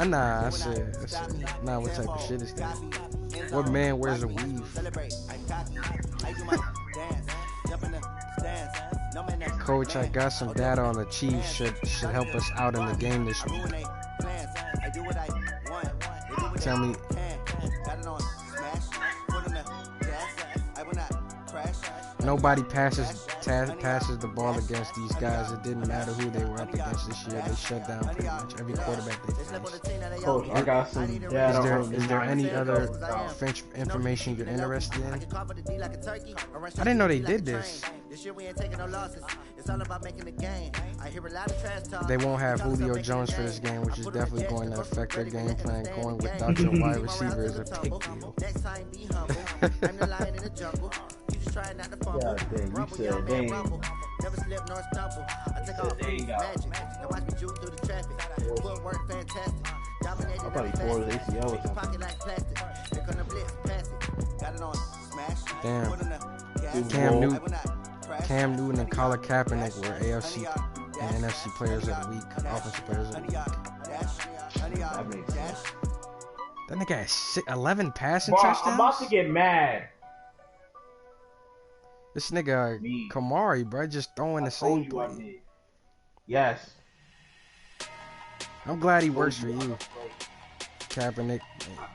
Nah, I said, nah, what type of shit is that? What man wears a weave? Coach, I got some data on the Chiefs. Should help us out in the game this week. Tell me. Nobody passes the ball against these guys. It didn't matter who they were up against this year. They shut down pretty much every quarterback they faced. Coach, I got some data. Is there any other French information you're interested in? I didn't know they did this. They won't have Julio Jones for this game, which is definitely going to affect their game plan. Going without your wide receiver is a big deal. Yeah, dang, you said dang. Never slip nor stumble. I think I'll magic. Now watch me juke through the traffic. Footwork fantastic. Dominated. I thought he tore his ACL or something. Pocket like plastic. They're gonna blitz past it. Got it on smash. Damn. Cam Newton and Colin Kaepernick were AFC and NFC players of the week, offensive players of the week. That makes sense. That nigga has 11 passing touchdowns. I'm about to get mad. This nigga Kamari, bro, just throwing the same play. Yes. I'm glad he works for you. Kaepernick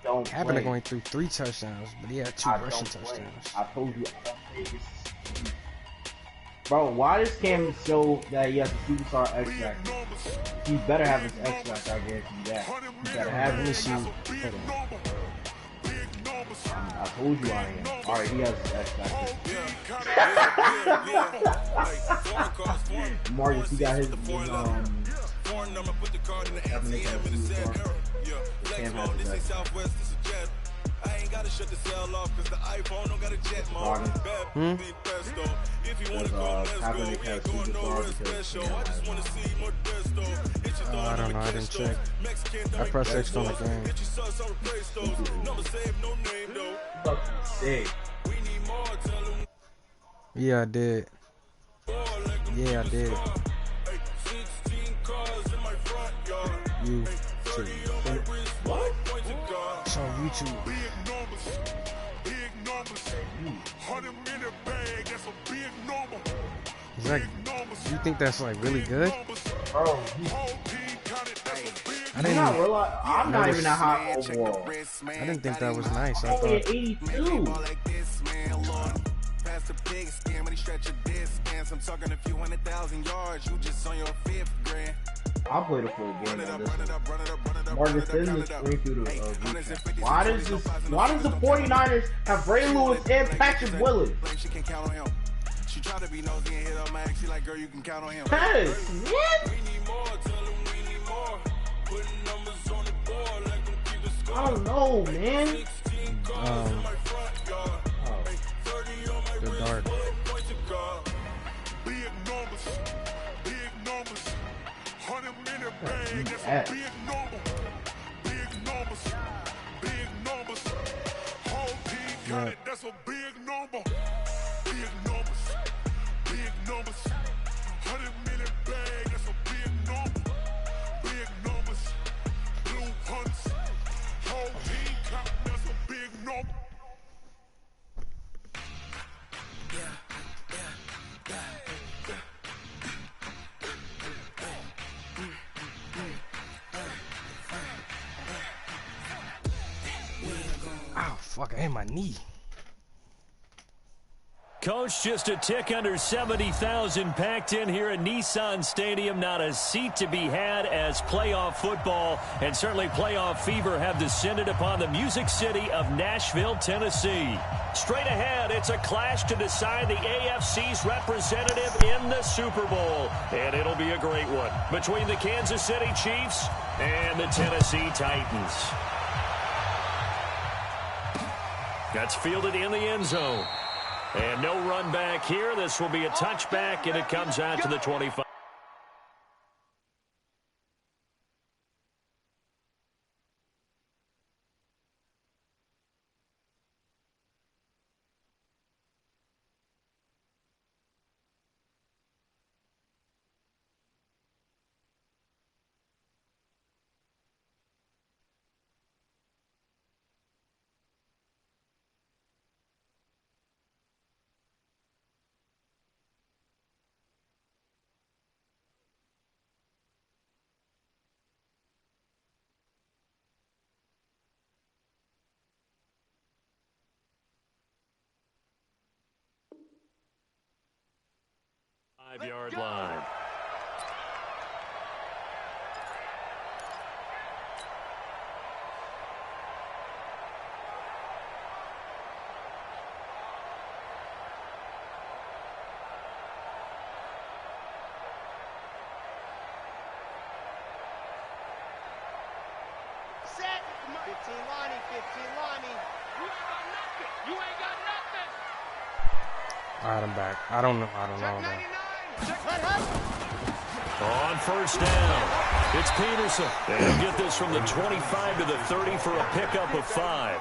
only threw 3 touchdowns, but he had 2 rushing touchdowns. I told you. Bro, why does Cam show that he has a superstar X factor? He better have his X factor, I guarantee you that. He better have it. I told you I am. Alright, he has his X factor. Marcus, he got his I ain't gotta shut the cell off cause the iPhone don't got a jet mode. If you wanna go, let's go. We ain't going nowhere special. I just wanna see more desto. I don't know, I didn't check. I pressed X on the game. Yeah, I did. Yeah, I did. You too. What? It's on YouTube. Is that, you think that's like really good? Bro, I'm not even that hot overall. I didn't think that was nice. I thought 82. I'll play the full game on this. Marcus, send this screen through the why does the 49ers have Ray Lewis and Patrick Willis? She tried to be nosy and hit up my ex. She like, girl, you can count on him. Hey, what? I don't know, man. They're dark. Big numbers. Whole team got it. That's a big number. Big numbers. 100 million bag. That's a big number. Big numbers. Blue hunts. Whole team count. That's a big number. Ow, fuck, I hit my knee. Coach, just a tick under 70,000 packed in here at Nissan Stadium. Not a seat to be had as playoff football and certainly playoff fever have descended upon the Music City of Nashville, Tennessee. Straight ahead, it's a clash to decide the AFC's representative in the Super Bowl. And it'll be a great one between the Kansas City Chiefs and the Tennessee Titans. That's fielded in the end zone. And no run back here. This will be a touchback, and it comes out to the 25. 5-yard line. All right, I'm back. I don't know. On first down, it's Peterson. They'll get this from the 25 to the 30 for a pickup of 5.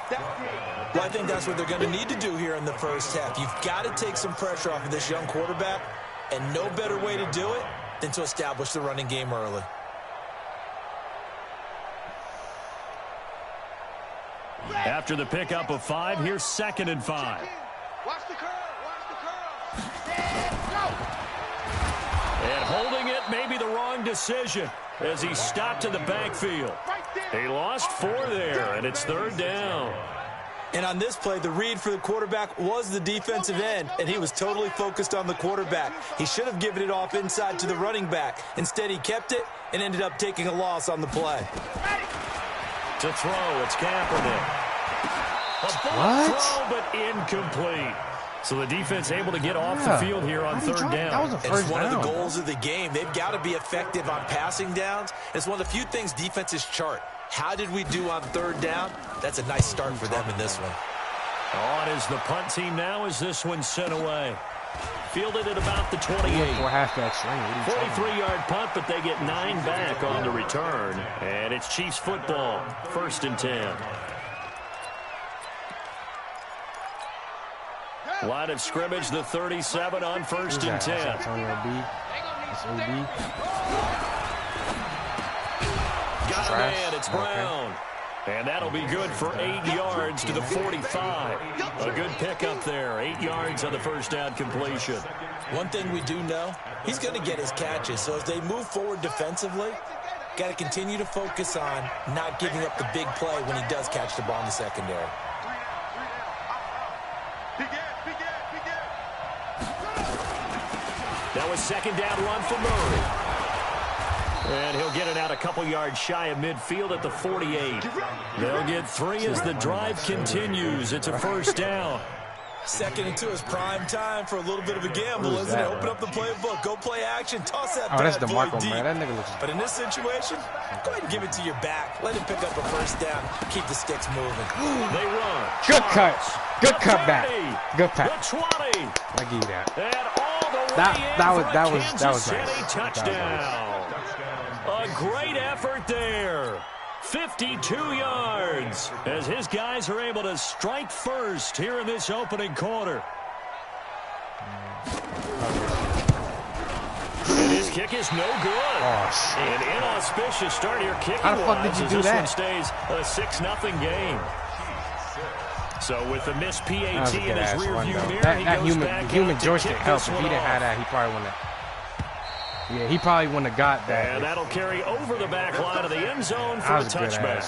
Well, I think that's what they're going to need to do here in the first half. You've got to take some pressure off of this young quarterback, and no better way to do it than to establish the running game early. After the pickup of 5, here's 2nd and 5. Watch the curl. And holding it may be the wrong decision as he stopped in the backfield. He lost 4 there, and it's 3rd down. And on this play, the read for the quarterback was the defensive end, and he was totally focused on the quarterback. He should have given it off inside to the running back. Instead, he kept it and ended up taking a loss on the play. To throw, it's Kaepernick. What? Throw, but incomplete. So the defense able to get off the field here on 3rd down. That was a first down. It's one of the goals of the game. They've got to be effective on passing downs. It's one of the few things defenses chart. How did we do on 3rd down? That's a nice start for them in this one. On is the punt team now as this one's sent away. Fielded at about the 28. 43-yard punt, but they get 9 back on the return. And it's Chiefs football, 1st and 10. Line of scrimmage, the 37 on 1st and 10. Got a man, it's Brown. And that'll be good for 8 yards to the 45. A good pickup there, 8 yards on the first down completion. One thing we do know, he's going to get his catches. So as they move forward defensively, got to continue to focus on not giving up the big play when he does catch the ball in the secondary. That was 2nd down run for Murray. And he'll get it out a couple yards shy of midfield at the 48. They'll get 3 as the drive continues. It's a 1st down. 2nd and 2 is prime time for a little bit of a gamble, isn't it? Open up the playbook, go play action, toss that bad boy deep. That nigga looks... But in this situation, go ahead and give it to your back. Let him pick up a 1st down. Keep the sticks moving. They run. Good cut. Good cut back. Good The pass. 20. I give you that. And all the way That was Kansas nice. City touchdown. A great effort there. 52 yards as his guys are able to strike first here in this opening quarter. And his kick is no good. Oh, An inauspicious start here kicking. How the fuck did you do this that? One stays a 6-0 game. So with the missed PAT in his rearview mirror, he goes back human out to joystick kick helps. this If he one didn't have off. that, he probably wouldn't have. Yeah, he probably wouldn't have got that. And that'll carry over the back line of the end zone for a touchback.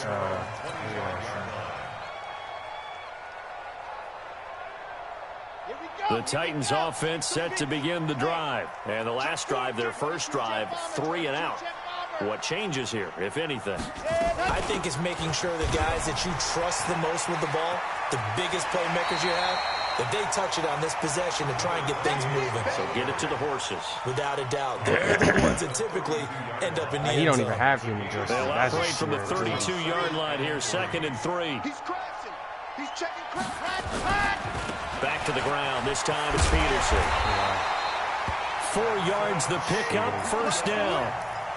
The Titans offense set to begin the drive. And the last drive, their first drive, 3 and out. What changes here, if anything? I think it's making sure the guys that you trust the most with the ball, the biggest playmakers you have, that they touch it on this possession to try and get things moving. So get it to the horses. Without a doubt. They're the ones that typically end up in the end zone. He don't even have human joystick. They'll operate from the 32-yard line here, 2nd and 3. He's crashing. He's checking Back to the ground. This time it's Peterson. 4 yards the pickup, 1st down.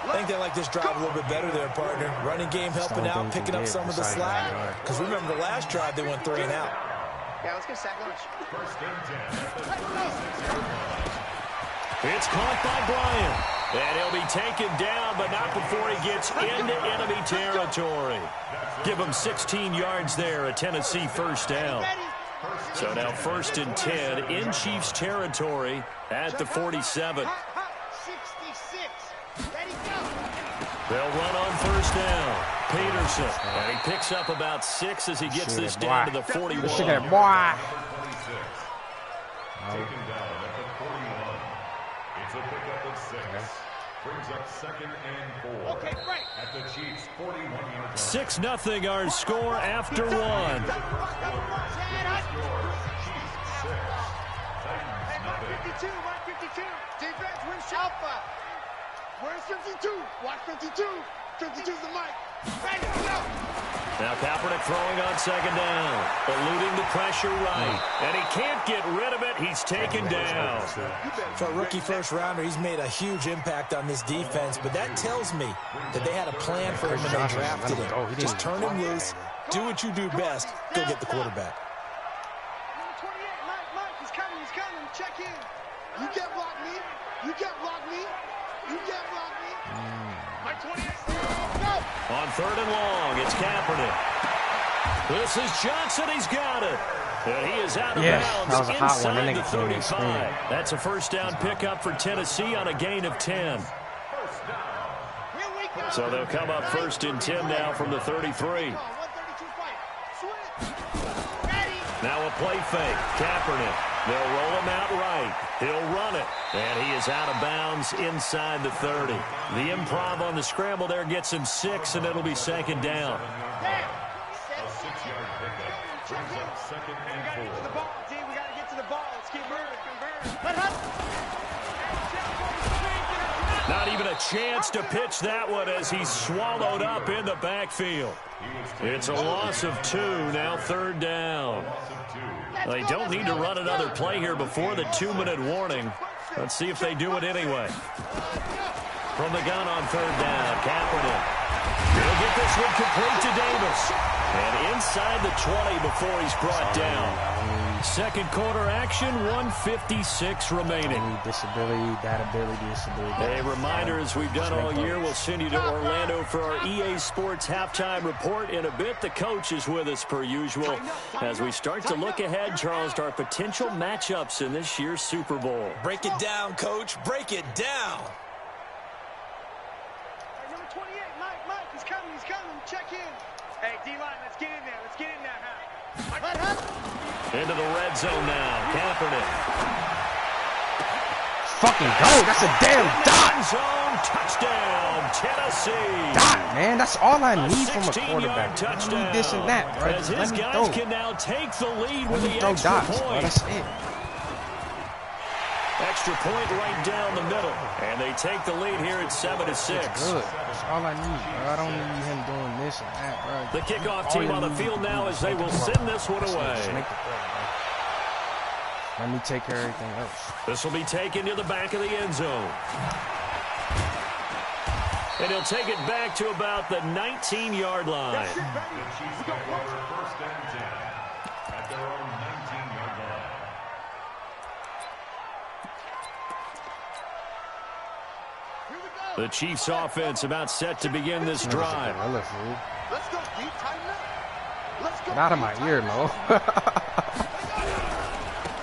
I think they like this drive a little bit better there, partner. Running game helping out, picking up some of the slack. Because remember, the last drive, they went 3 and out. Yeah, let's get sack lunch. It's caught by Bryant. And he'll be taken down, but not before he gets into enemy territory. Give him 16 yards there, a Tennessee 1st down. So now 1st and 10 in Chiefs territory at the 47. 66. Ready, go. They'll run on 1st down. Peterson. And he picks up about 6 as he gets this down to the 41. Look at that, boy. Brings up 2nd and 4. Okay, right. At the Chiefs' 41-yard line. 6-0 our score after 1. 156. Chiefs 6. Titans 152, 152. Defense, where's Alpha? Where's 52? Watch 52. 52's the mic. Ready, go. Now Kaepernick throwing on 2nd down. Eluding the pressure right. And he can't get rid of it. He's taken down. For a rookie first-rounder, he's made a huge impact on this defense, but that tells me that they had a plan for him when they drafted him. Just turn him loose, do what you do best, go get the quarterback. Number 28, Mike, he's coming, check in. You can't block me, you can't block me, you can't block me. Mike 28, go! On 3rd and long, it's Kaepernick. This is Johnson, he's got it. And he is out of bounds that was a hot one. inside the 35. That's a first down pickup for Tennessee on a gain of 10. So they'll come up 1st and 10 now from the 33. Now a play fake. Kaepernick. They'll roll him out right. He'll run it. And he is out of bounds inside the 30. The improv on the scramble there gets him 6, and it'll be 2nd down. A 6-yard pickup. Brings up 2nd and 4. We gotta get to the ball. Let's keep moving. Not even a chance to pitch that one as he's swallowed up in the backfield. It's a loss of 2, now 3rd down. They don't need to run another play here before the 2-minute warning. Let's see if they do it anyway. From the gun on 3rd down, Kaepernick. He'll get this one complete to Davis. And inside the 20 before he's brought down. 2nd quarter action, 1:56 remaining. Disability. A reminder, as we've done all year, we'll send you to Orlando for our EA Sports halftime report in a bit. The coach is with us per usual as we start to look ahead, Charles, to our potential matchups in this year's Super Bowl. Break it down, Coach. Break it down. Hey, number 28, Mike, he's coming. Check in. Hey, D-line, let's get in there. Into the red zone now. Kaepernick. Fucking go. That's a damn dot. Zone touchdown, Tennessee. Dot, man. That's all I need from a 16-yard quarterback. touchdown. I need this and that, bro. As his guys can now take the lead with the throw extra dots, point. bro. That's it. Extra point right down the middle. And they take the lead here at 7-6. Good. That's all I need, bro. I don't need him doing this and that, bro. The kickoff team on the field now as they will send this one away. Let me take care of everything else. This will be taken to the back of the end zone. And he'll take it back to about the 19-yard line. The Chiefs go over 1st and 10 at their own 19-yard line. The Chiefs offense about set to begin this drive. Let's go, deep, tighten up. Let's go. Get out of my ear, Mo.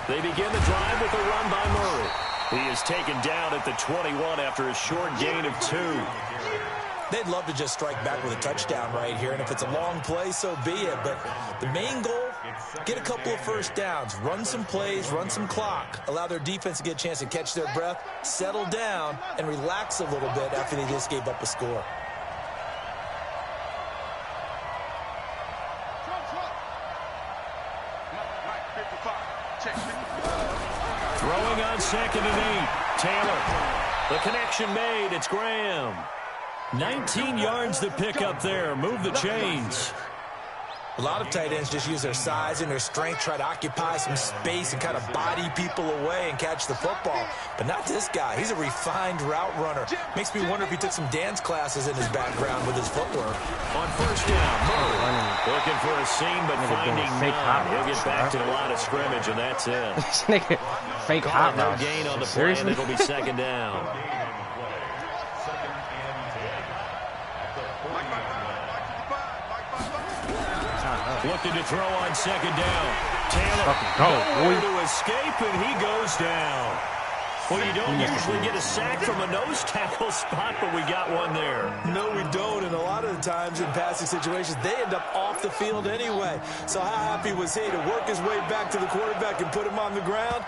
They begin the drive with a run by Murray. He is taken down at the 21 after a short gain of 2. They'd love to just strike back with a touchdown right here, and if it's a long play, so be it. But the main goal, get a couple of first downs, run some plays, run some clock, allow their defense to get a chance to catch their breath, settle down, and relax a little bit after they just gave up a score. Throwing on 2nd and 8. Taylor. The connection made. It's Graham. 19 yards to pick up there. Move the chains. A lot of tight ends just use their size and their strength, try to occupy some space and kind of body people away and catch the football. But not this guy. He's a refined route runner. Makes me wonder if he took some dance classes in his background with his footwork. On 1st down, Murray looking for a seam but finding none. He'll get back to the line of scrimmage, and that's it. This nigga fake hot no routes. gain on the play, and it'll be 2nd down. Looking to throw on 2nd down. Taylor nowhere to escape, and he goes down. Well, you don't usually get a sack from a nose tackle spot, but we got one there. No, we don't, and a lot of the times in passing situations, they end up off the field anyway. So how happy was he to work his way back to the quarterback and put him on the ground?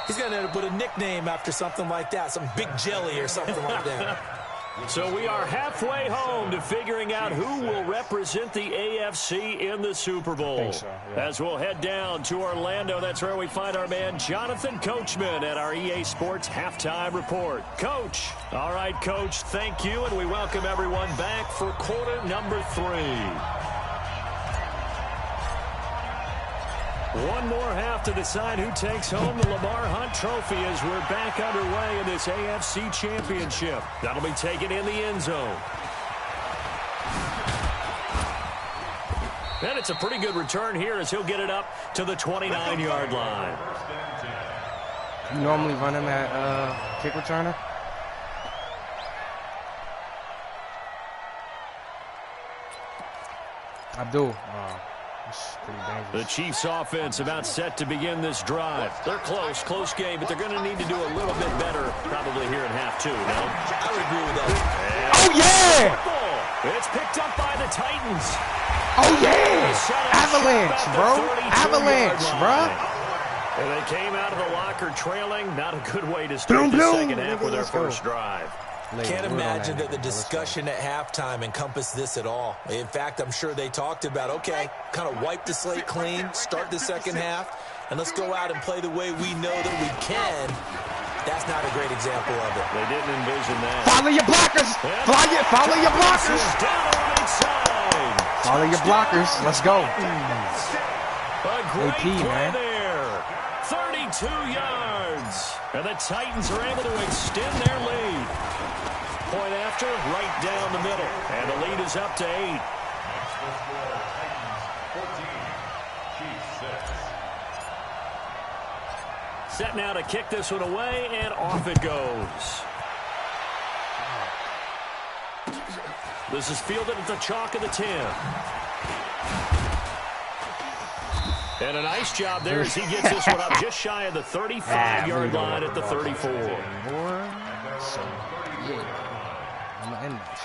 He's going to end up with a nickname after something like that, some Big Jelly or something like that. So we are halfway home to figuring out who will represent the AFC in the Super Bowl. So, yeah. As we'll head down to Orlando, that's where we find our man Jonathan Coachman at our EA Sports Halftime Report. Coach. All right, Coach, thank you, and we welcome everyone back for quarter number 3. One more half to decide who takes home the Lamar Hunt Trophy as we're back underway in this AFC Championship. That'll be taken in the end zone. And it's a pretty good return here as he'll get it up to the 29-yard line. You normally run him at kick returner? I do. The Chiefs offense about set to begin this drive. They're close game, but they're going to need to do a little bit better probably here in half 2, no? I would agree with that. Oh, yeah! It's picked up by the Titans. Oh, yeah! Avalanche, bro. Avalanche, bro. And they came out of the locker trailing. Not a good way to start the second half with their first drive. Can't imagine that the discussion at halftime encompassed this at all. In fact, I'm sure they talked about, okay, kind of wipe the slate clean, start the second half, and let's go out and play the way we know that we can. That's not a great example of it. They didn't envision that. Follow your blockers. Follow your blockers. Follow your blockers. Let's go. A great AP, man. there. 32 yards. And the Titans are able to extend their lead. Point after, right down the middle. And the lead is up to 8. Set now to kick this one away, and off it goes. This is fielded at the chalk of the 10. And a nice job there as he gets this one up just shy of the 35-yard line at the 34. I'm going to end that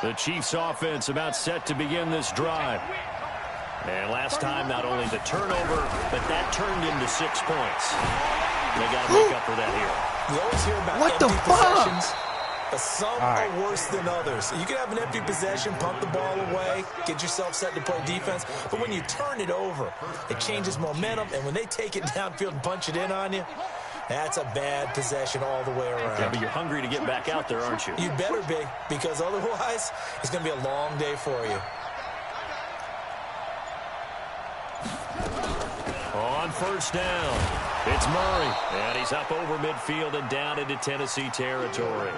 shit. The Chiefs offense about set to begin this drive. And last time, not only the turnover, but that turned into 6 points. They got to make up for that here. We always hear about what the possessions, but some are worse than others. You can have an empty possession, pump the ball away, get yourself set to play defense, but when you turn it over, it changes momentum, and when they take it downfield and punch it in on you, that's a bad possession all the way around. Yeah, but you're hungry to get back out there, aren't you? You better be, because otherwise, it's going to be a long day for you. On first down, it's Murray, and he's up over midfield and down into Tennessee territory.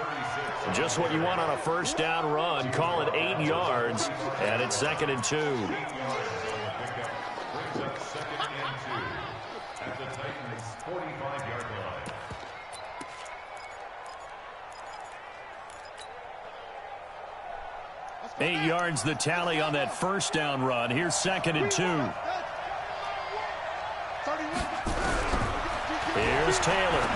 Just what you want on a first down run. Call it 8 yards, and it's 2nd and 2. At the Titans' 45-yard line. Eight yards the tally on that first down run. Here's 2nd and 2. Here's Taylor.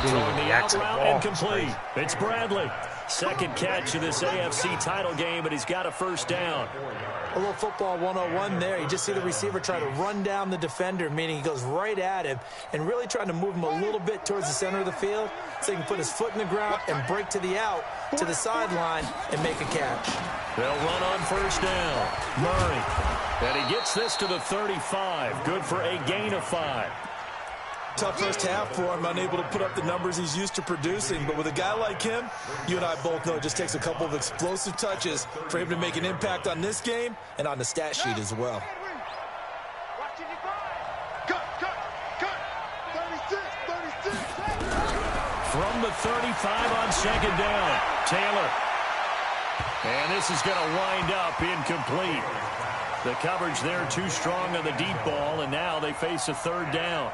Throwing the out route incomplete. It's Bradley. Second catch of this AFC title game, but he's got a first down. A little football 101 there. You just see the receiver try to run down the defender, meaning he goes right at him and really trying to move him a little bit towards the center of the field so he can put his foot in the ground and break to the out, to the sideline, and make a catch. They'll run on first down. Murray. And he gets this to the 35. Good for a gain of 5. Tough first half for him, unable to put up the numbers he's used to producing. But with a guy like him, you and I both know it just takes a couple of explosive touches for him to make an impact on this game and on the stat sheet as well. From the 35 on second down, Taylor. And this is going to wind up incomplete. The coverage there too strong on the deep ball, and now they face a third down.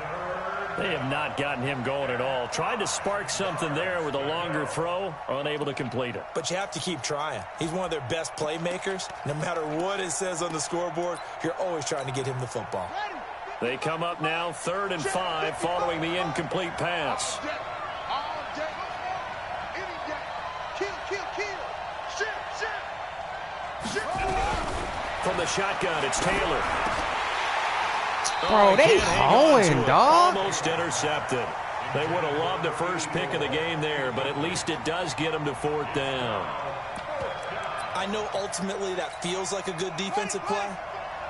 They have not gotten him going at all. Tried to spark something there with a longer throw, unable to complete it. But you have to keep trying. He's one of their best playmakers. No matter what it says on the scoreboard, you're always trying to get him the football. They come up now 3rd and 5 following the incomplete pass. From the shotgun, it's Taylor. Bro, they hoeing, dog. Almost intercepted. They would have loved the first pick of the game there, but at least it does get them to 4th down. I know ultimately that feels like a good defensive play,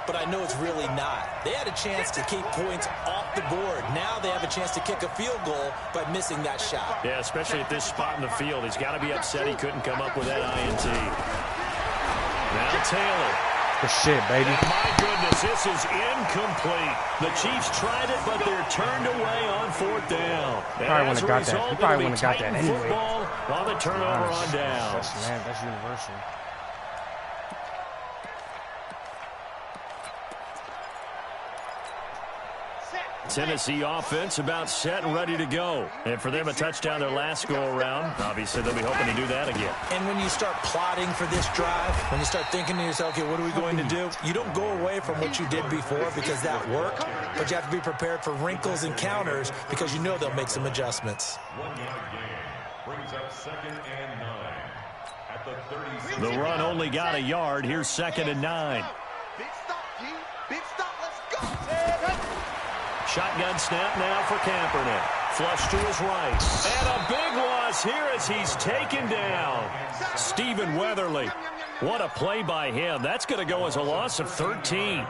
but I know it's really not. They had a chance to keep points off the board. Now they have a chance to kick a field goal by missing that shot. Yeah, especially at this spot in the field. He's got to be upset he couldn't come up with that INT. Now Taylor. Good shit, baby. And my goodness, this is incomplete. The Chiefs tried it, but they're turned away on 4th down. Probably wouldn't have got that. He probably wouldn't have got that anyway. Football on the turnover on downs. That's universal. Tennessee offense about set and ready to go. And for them, a touchdown their last go-around. Obviously, they'll be hoping to do that again. And when you start plotting for this drive, when you start thinking to yourself, okay, what are we going to do? You don't go away from what you did before because that worked, but you have to be prepared for wrinkles and counters because you know they'll make some adjustments. 1 yard gain brings up 2nd and 9 at the 36. The run only got a yard. Here's 2nd and 9. Big stop, G. Big stop. Let's go. Shotgun snap now for Kaepernick. Flush to his right. And a big loss here as he's taken down. Stephen Weatherly. What a play by him. That's going to go as a loss of 13.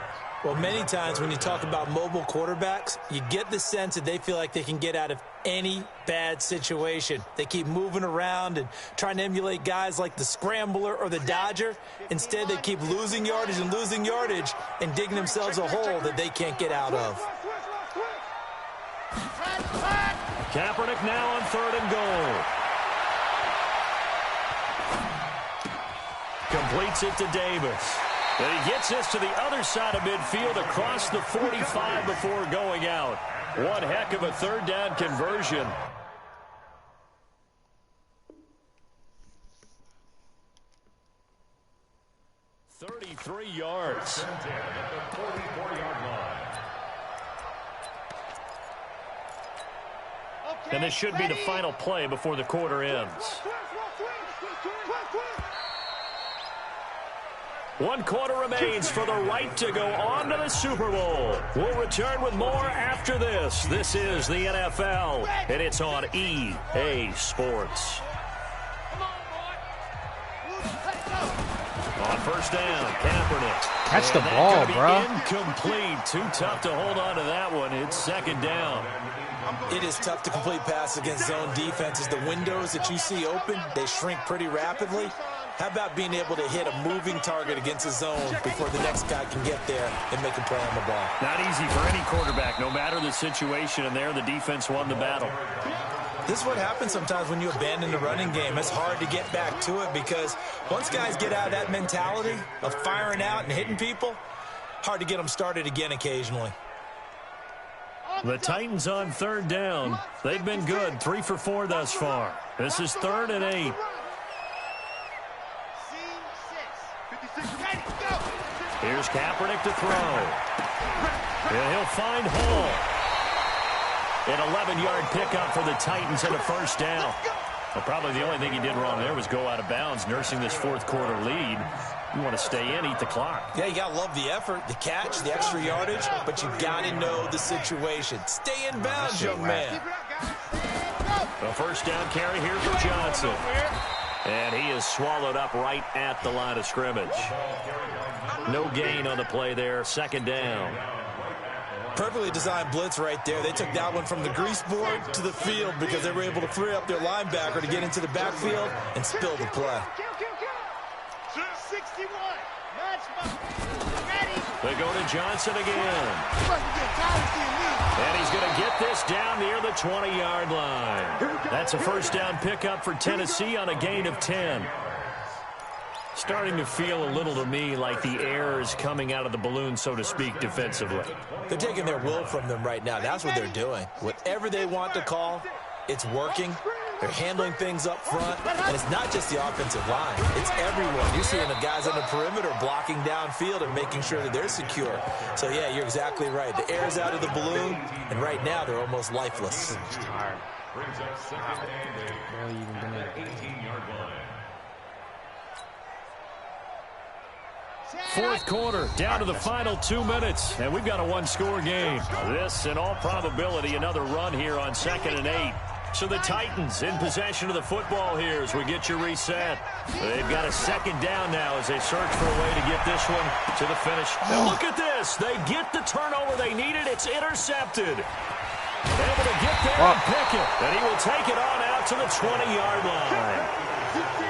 Well, many times when you talk about mobile quarterbacks, you get the sense that they feel like they can get out of any bad situation. They keep moving around and trying to emulate guys like the Scrambler or the Dodger. Instead, they keep losing yardage and digging themselves a hole that they can't get out of. Kaepernick now on 3rd and goal. Completes it to Davis. And he gets this to the other side of midfield across the 45 before going out. One heck of a 3rd down conversion. $33 yards. At the 44-yard line. And this should be the final play before the quarter ends. 1 quarter remains for the right to go on to the Super Bowl. We'll return with more after this. This is the NFL, and it's on EA Sports. On 1st down, Kaepernick. Catch the ball, bro. Incomplete. Too tough to hold on to that one. It's 2nd down. It is tough to complete pass against zone defenses. The windows that you see open, they shrink pretty rapidly. How about being able to hit a moving target against a zone before the next guy can get there and make a play on the ball? Not easy for any quarterback, no matter the situation, and there the defense won the battle. This is what happens sometimes when you abandon the running game. It's hard to get back to it because once guys get out of that mentality of firing out and hitting people, hard to get them started again occasionally. The Titans on 3rd down. They've been good, 3 for 4 thus far. This is 3rd and 8. Here's Kaepernick to throw. And he'll find Hall. An 11-yard pickup for the Titans and a 1st down. Well, probably the only thing he did wrong there was go out of bounds, nursing this 4th quarter lead. You want to stay in, eat the clock. Yeah, you got to love the effort, the catch, the extra yardage, but you got to know the situation. Stay in bounds, young man. A 1st down carry here for Johnson. And he is swallowed up right at the line of scrimmage. No gain on the play there, 2nd down. Perfectly designed blitz right there. They took that one from the grease board to the field because they were able to free up their linebacker to get into the backfield and spill the play. 61. They go to Johnson again. And he's going to get this down near the 20-yard line. That's a 1st down pickup for Tennessee on a gain of 10. Starting to feel a little to me like the air is coming out of the balloon, so to speak, defensively. They're taking their will from them right now. That's what they're doing. Whatever they want to call, it's working. They're handling things up front, and it's not just the offensive line. It's everyone. You're seeing the guys on the perimeter blocking downfield and making sure that they're secure. So, yeah, you're exactly right. The air's out of the balloon, and right now they're almost lifeless. Brings up 2nd and 8. 18-yard line. Fourth quarter, down to the final 2 minutes, and we've got a one-score game. This, in all probability, another run here on 2nd and 8. So the Titans in possession of the football here as we get you reset. They've got a second down now as they search for a way to get this one to the finish. And look at this. They get the turnover they needed. It's intercepted. Able to get there and pick it. And he will take it on out to the 20-yard line.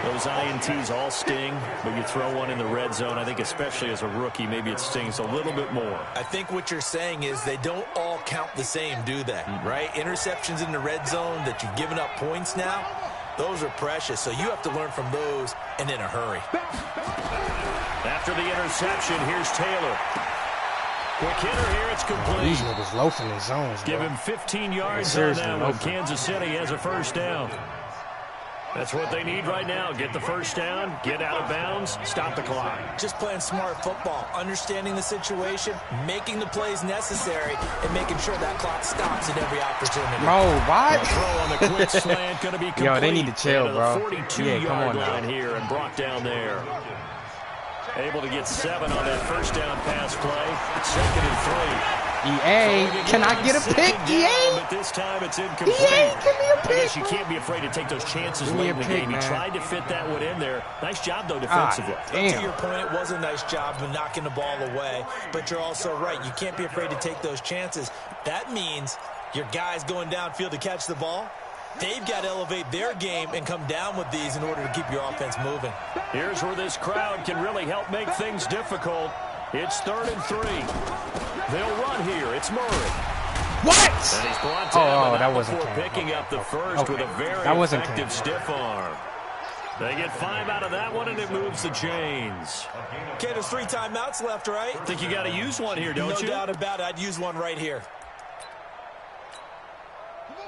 Those INTs all sting, but you throw one in the red zone, I think especially as a rookie, maybe it stings a little bit more. I think what you're saying is they don't all count the same, do they? Right? Interceptions in the red zone that you've given up points now, those are precious. So you have to learn from those and in a hurry. After the interception, here's Taylor. Quick hitter here, it's complete. These niggas loafing in zones, Give bro. him 15 yards on that one. Kansas City has a first down. That's what they need right now. Get the first down, get out of bounds, stop the clock. Just playing smart football, understanding the situation, making the plays necessary, and making sure that clock stops at every opportunity. Bro, what? Throw on the quick slant, going to be complete. Yo, they need to chill, bro. The 42-yard line here and brought down there. Able to get 7 on that first down pass play. 2nd and 3. EA, can I get a pick, EA? But this time it's incomplete. EA, give me a pick. I guess you can't be afraid to take those chances late in the game. He tried to fit that one in there. Nice job, though, defensively. To your point, it was a nice job of knocking the ball away, but you're also right. You can't be afraid to take those chances. That means your guys going downfield to catch the ball, they've got to elevate their game and come down with these in order to keep your offense moving. Here's where this crowd can really help make things difficult. It's 3rd and 3. They'll run here. It's Murray. What? And he's brought down that wasn't before picking up the first with a very effective stiff arm. They get 5 out of that one, and it moves the chains. Okay, there's 3 timeouts left, right? I think you got to use one here, don't you? No doubt about it. I'd use one right here.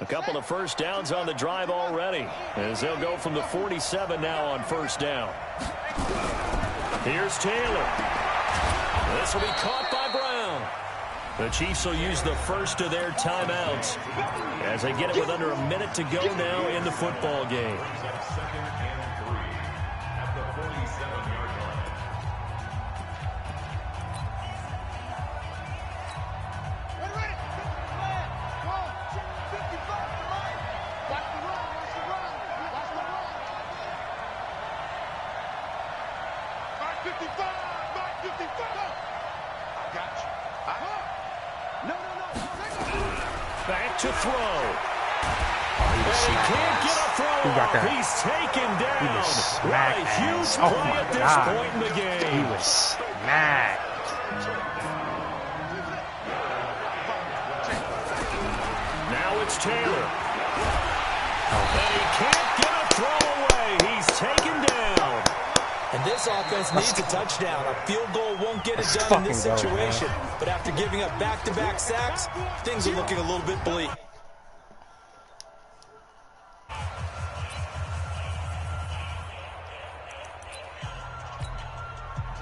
A couple of first downs on the drive already, as they'll go from the 47 now on first down. Here's Taylor. This will be caught by Brown. The Chiefs will use the first of their timeouts as they get it with under a minute to go now in the football game. Back to throw. And he can't get a throw off. He's taken down. What a huge play at this point in the game. He was smacked. Now it's Taylor. And he can't get a throw away. He's taken down. And this offense needs a touchdown. A field goal won't get it done in this situation. But after giving up back-to-back sacks, things are looking a little bit bleak.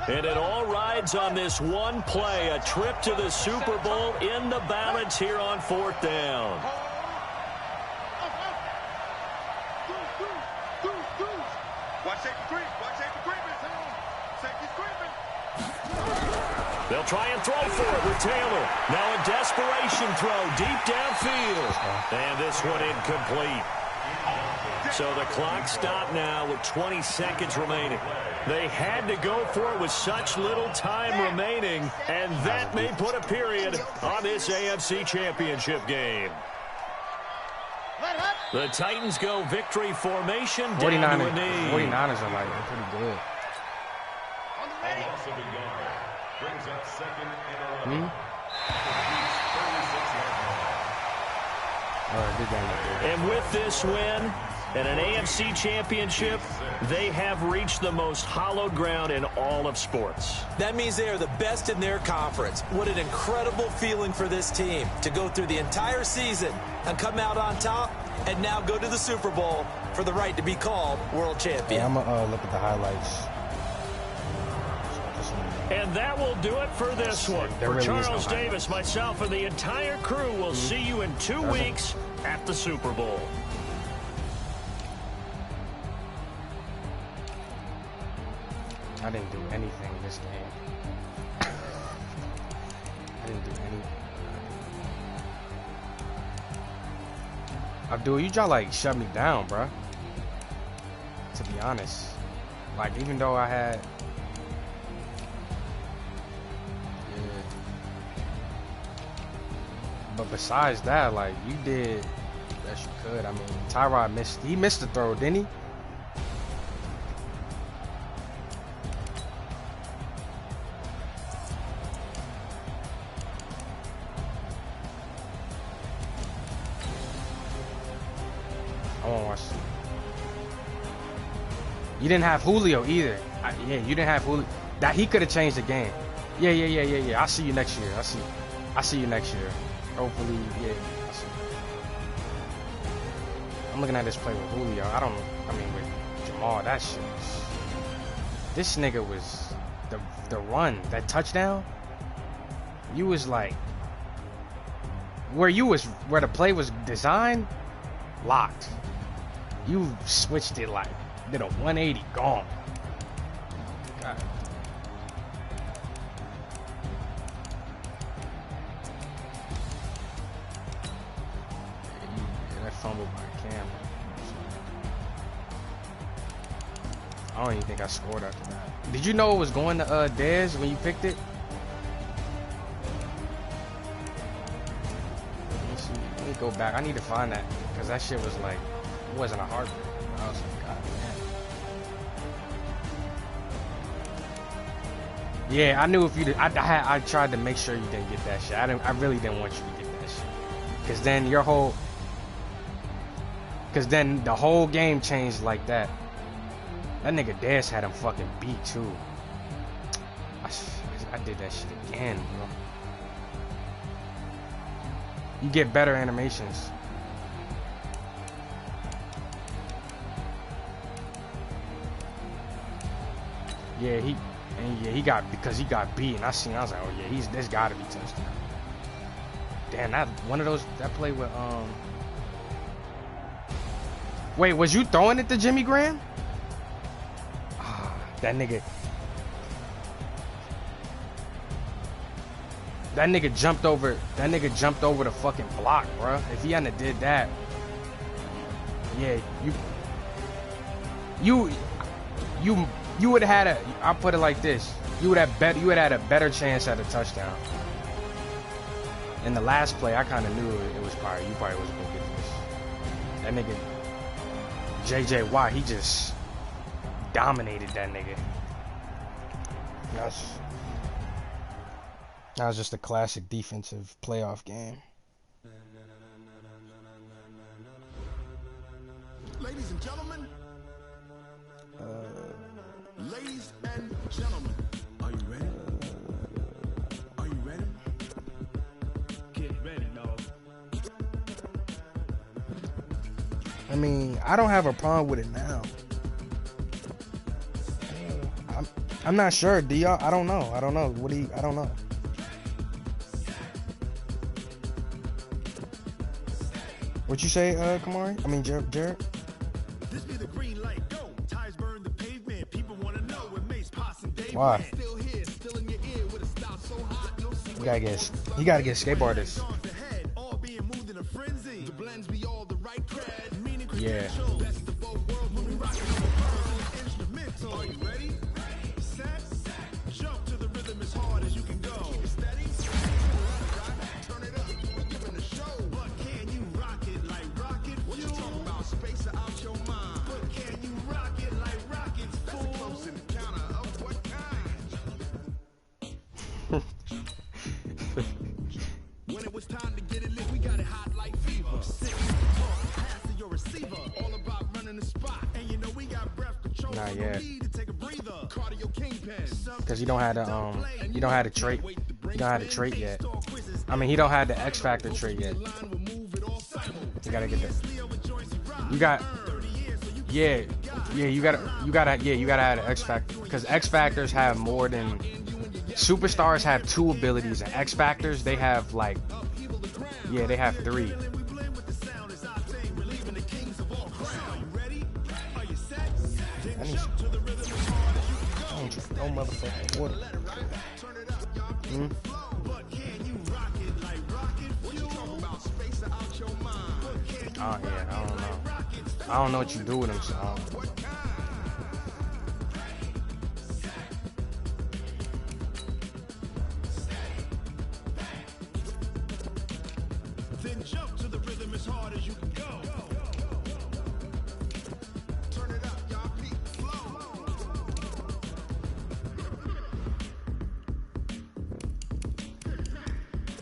And it all rides on this one play. A trip to the Super Bowl in the balance here on 4th down. They'll try and throw for it with Taylor. Now a desperation throw deep downfield. And this one incomplete. So the clock stopped now with 20 seconds remaining. They had to go for it with such little time remaining, and that may put a period on this AFC Championship game. The Titans go victory formation down to a knee. 49ers are like pretty good. Brings up 2nd and 11. And with this win and an AFC championship, they have reached the most hallowed ground in all of sports. That means they are the best in their conference. What an incredible feeling for this team to go through the entire season and come out on top and now go to the Super Bowl for the right to be called world champion. Yeah, I'm going to look at the highlights. And that will do it for this one. For really Charles Davis, myself, and the entire crew, will see you in 2 weeks at the Super Bowl. I didn't do anything in this game. I didn't do anything. Abdul, you try like shut me down, bruh. To be honest. Like, even though I had... Yeah. But besides that, like, you did the best you could. I mean, Tyrod missed... He missed the throw, didn't he? You didn't have Julio either. Yeah, you didn't have Julio. That he could have changed the game. Yeah. I'll see you next year. I'll see you next year. Hopefully, yeah. I'm looking at this play with Julio. I mean, with Jamal, that shit was... This nigga was... The run, that touchdown, you was like... Where the play was designed, locked. You switched it like... Did a 180, gone. God. Yeah, that fumble by Cam. I don't even think I scored after that. Did you know it was going to Dez when you picked it? Let me go back. I need to find that because that shit was like, it wasn't a heartbreak. I was like, God damn. Yeah, I knew if you did, I tried to make sure you didn't get that shit. I really didn't want you to get that shit. Cause then the whole game changed like that. That nigga Dez had him fucking beat too. I did that shit again, bro. You get better animations. Yeah, he got beaten. I was like, oh yeah, there's gotta be touchdown. Damn, that play with Wait, was you throwing it to Jimmy Graham? Ah, that nigga jumped over the fucking block, bro. If he hadn't did that, yeah, you would have had I'll put it like this. You would have had a better chance at a touchdown. In the last play, I kind of knew it was you probably wasn't going to get this. That nigga, J.J. Watt, he just dominated that nigga. That was just a classic defensive playoff game. Ladies and gentlemen. Ladies and gentlemen, are you ready? Are you ready? Get ready, dog. I mean, I don't have a problem with it now. I'm not sure. Do y'all? I don't know. I don't know. I don't know. What you say, Kamari? I mean, Jared? This be the green light. Go. Tires burn the pavement. People want to know what makes Pots and Dave. Why? Still here, still in your ear with a style so hot. No You gotta get skateboarders. All being moved in a frenzy. The blends be all the right cred. Meaning Yeah. best of both worlds when we rock it. Instrumental. Are you ready? Set. Jump to the rhythm as hard as you can go. Keep it steady. Turn it up. Giving the show. But can you rock it like rocket? What you talking about? Space out your mind. But can you rock it like rockets? That's a close encounter of what kind? When it was time to get it lit, we got it hot like fever. Sick, talk, pass to your receiver. All about running the spot. And you know we got breath control. Not yet. Need to take a breather. Cardio kingpin. Cause you don't have the trait. You don't have the trait yet. I mean, he don't have the X Factor trait yet. You gotta get that. You got. Yeah. You gotta have the X Factor. Cause X Factors have more than. Superstars have 2 abilities, and X Factors they have like. Yeah, they have 3. don't drink no motherfucking water. Oh yeah, I don't know. I don't know what you do with them, so I don't know. Then jump to the rhythm as hard as you can go. Turn it up, y'all. Beat flow.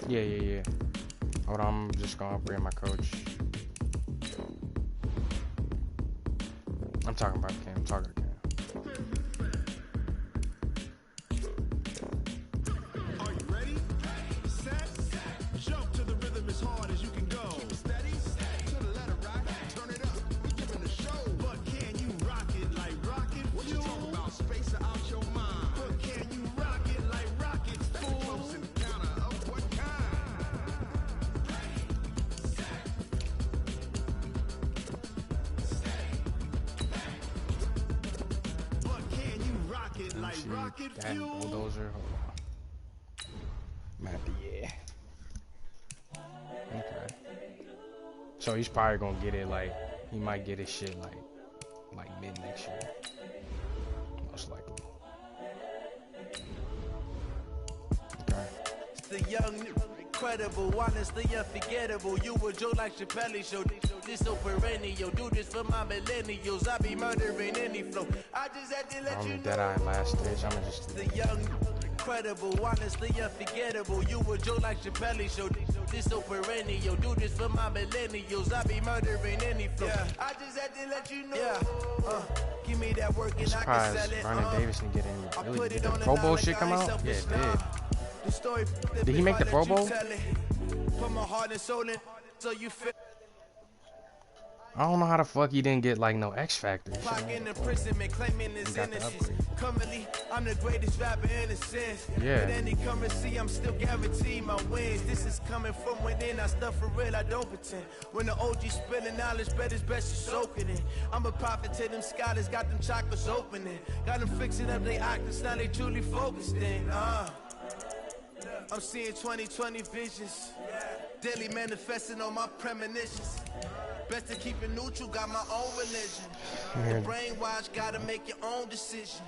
Yeah. Hold on, I'm just gonna bring my coach. I'm talking about Cam. I'm talking to Cam. Are you ready? Set. Jump to the rhythm as hard as you can go. Steady. To the letter, right? Turn it up. We giving the show. But can you rock it like rocket? What you talking about? Space out your mind. But can you rock it like rockets? Full close encounter of what kind? But can you rock it like rocket That fuel? bulldozer. Hold on. Yeah. Okay. So he's probably gonna get it like he might get his shit like mid next year. Most likely. Okay. The young, incredible, honestly unforgettable. You were Joe like Chappelle show. This so perennial. Do this for my millennials. I be murdering any flow. I just had to let you know. Dead Eye last stage. I'm just The young, incredible, honestly unforgettable. You were Joe like Chappelle show. This so perennial. Do this for my millennials. I be murdering any flow. I just had to let you know. Give me that work and I can sell it. Ronnie Davis didn't get any. Really, did the Pro Bowl shit come out? Yeah, it did. Did he make the Pro Bowl? Put my heart and soul in, so you feel. I don't know how the fuck he didn't get like no X Factor. Clock in imprisonment, claiming his innocence. Currently, I'm the greatest rapper in a sense. Yeah. With any currency, I'm still guaranteed my wins. This is coming from within. I stuff for real, I don't pretend. When the OG spilling knowledge, bet it's best you soak it in. I'm a prophet to them scholars, got them chakras opening. Got them fixing up they octaves, now they truly focused in. I'm seeing 2020 visions. Daily manifesting on my premonitions. Best to keep it neutral, got my own religion. The brainwash, gotta make your own decision.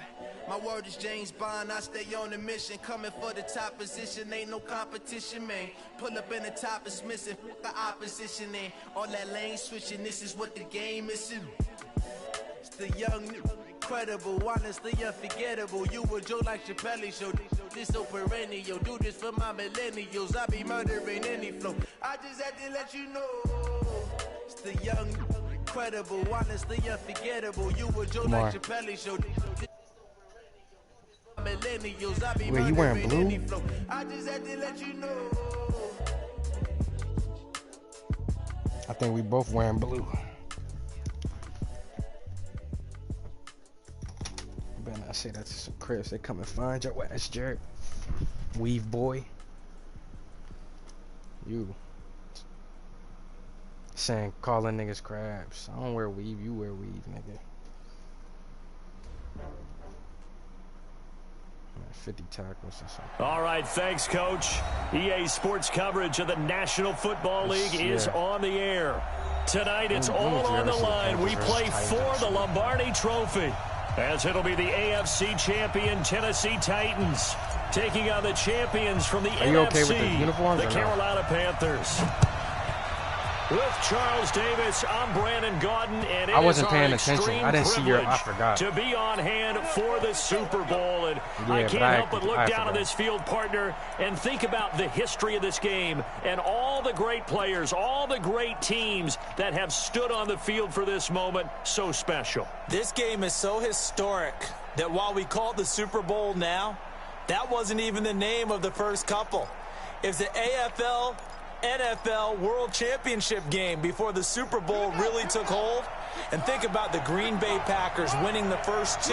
My word is James Bond, I stay on the mission. Coming for the top position, ain't no competition, man. Pull up in the top is missing, fuck the opposition, and all that lane switching, this is what the game is. It's the young, incredible, honestly unforgettable. You were Joe like Chappelle show. This so perennial, do this for my millennials. I be murdering any flow. I just had to let you know. It's the young, incredible, honestly unforgettable. You were Joe like Chappelle show. Millennials, I be wait, you wearing blue? any flow. I just had to let you know. I think we both wearing blue. Better not say that to some Chris. They come and find your ass, Jared. Weave boy. You. Saying calling niggas crabs. I don't wear weave, you wear weave, nigga. 50 tackles or something. All right, thanks, Coach. EA Sports coverage of the National Football League is on the air. Tonight, it's all on the line. We play for the Lombardi Trophy, as it'll be the AFC champion Tennessee Titans taking on the champions from the NFC, okay with the uniforms, the Carolina Panthers. With Charles Davis, I'm Brandon Gaudin, and it I wasn't is paying our attention. extreme I didn't see your. I privilege forgot. to be on hand for the Super Bowl. And I can't help but look down at this field, partner, and think about the history of this game and all the great players, all the great teams that have stood on the field for this moment. So special. This game is so historic that while we call it the Super Bowl now, that wasn't even the name of the first couple. It's the AFL NFL World Championship game before the Super Bowl really took hold. And think about the Green Bay Packers winning the first two.